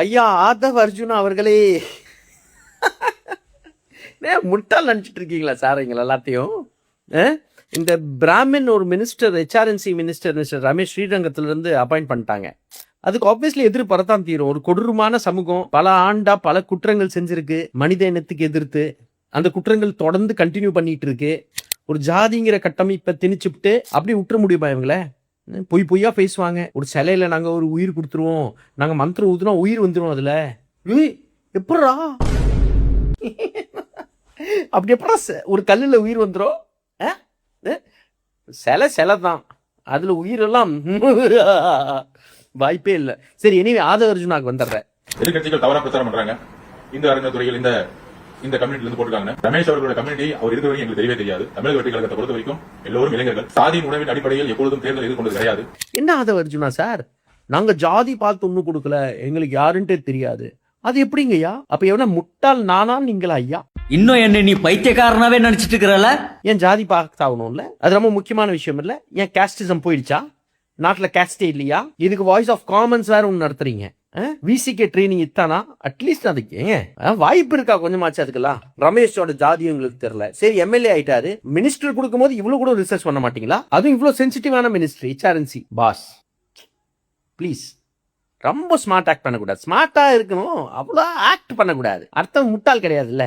ஐயா ஆதவ் அர்ஜுனா அவர்களே, முட்டாள் நினைச்சிட்டு இருக்கீங்களா சார் எங்களை எல்லாத்தையும்? இந்த பிராமின் ஒரு minister, HRNC minister mister Ramesh ஸ்ரீரங்கத்திலிருந்து அப்பாயிண்ட் பண்ணிட்டாங்க. அதுக்கு ஆப்வியஸ்லி எதிர்பறத்தான் தீரும். ஒரு கொடூரமான சமூகம் பல ஆண்டா பல குற்றங்கள் செஞ்சிருக்கு மனித இனத்துக்கு எதிர்த்து. அந்த குற்றங்கள் தொடர்ந்து கண்டினியூ பண்ணிட்டு இருக்கு. ஒரு ஜாதிங்கிற கட்டமைப்பை திணிச்சுட்டு அப்படி விட்டுற முடியுமா இவங்கள? பொய்யா பேசுவாங்க. ஒரு சிலையில நாங்க ஒரு உயிர் கொடுத்துருவோம், நாங்க மந்திரம் ஊதுனா உயிர் வந்துடும். அதுல எப்படா அப்படி எப்படா ஒரு கல்லுல உயிர் வந்துடும்? சிலை தான், அதுல உயிரெல்லாம் வாய்ப்பே இல்லை. சரி, எனிவே ஆதவ அர்ஜுனாக்கு வந்துடுறேன். எதிர்கட்சிகள் தவறா பிரச்சாரம் பண்றாங்க. இந்த அறிஞர் துறையில் இந்த கம்யூனிட்டில இருந்து போட்டுருக்காங்க. ரமேஷ் அவர்களோட கம்யூனிட்டி அவர் இருக்கிற வரைக்கும் எங்களுக்கு தெரியவே தெரியாது. தமிழக வெற்றி கழகத்தை பொறுத்த வரைக்கும் எல்லோரும் இளைஞர்கள். சாதியின் உணவின் அடிப்படையில் எப்பொழுதும் தேர்தல் எதிர்கொண்டது கிடையாது. என்ன ஆதவ அர்ஜுனா சார், நாங்க ஜாதி பார்த்து ஒண்ணு கொடுக்கல, எங்களுக்கு யாருன்ட்டே தெரியாது. அது எப்படிங்கய்யா? அப்ப எவனா முட்டாள் நானா நீங்களா ஐயா? இன்னும் என்ன நீ பைத்தியக்காரனாவே நினைச்சிட்டு இருக்கிறல? ஏன் ஜாதி பார்த்தாகணும்ல? அது ரொம்ப முக்கியமான விஷயம் இல்ல? ஏன் கேஸ்டிசம் போயிடுச்சா? நாட்டுல கேஸ்டே இல்லையா? இதுக்கு வாய்ஸ் ஆஃப் காமன்ஸ் வேற ஒண்ணு நடத்துறீங்க. VCK training இத்தானா? அட்லீஸ்ட் அதுக்கு வாய்ப்பு இருக்கா கொஞ்சமாச்சு? அதுக்கெல்லாம் ரமேஷோட ஜாதி உங்களுக்கு தெரியல. சரி, எம்எல்ஏ ஆயிட்டாரு, மினிஸ்டர் கொடுக்கும் போது இவ்வளவு கூட ரிசர்ச் பண்ண மாட்டீங்களா? அதுவும் இவ்வளவு சென்சிட்டிவான மினிஸ்ட்ரி, ஹெச்ஆர்என்சி. பாஸ் ப்ளீஸ், ரொம்ப ஸ்மார்ட் ஆக்ட் பண்ணக்கூடாது. ஸ்மார்ட்டா இருக்கணும், அவ்வளோ ஆக்ட் பண்ணக்கூடாது. அர்த்தம் முட்டாள் கிடையாதுல்ல.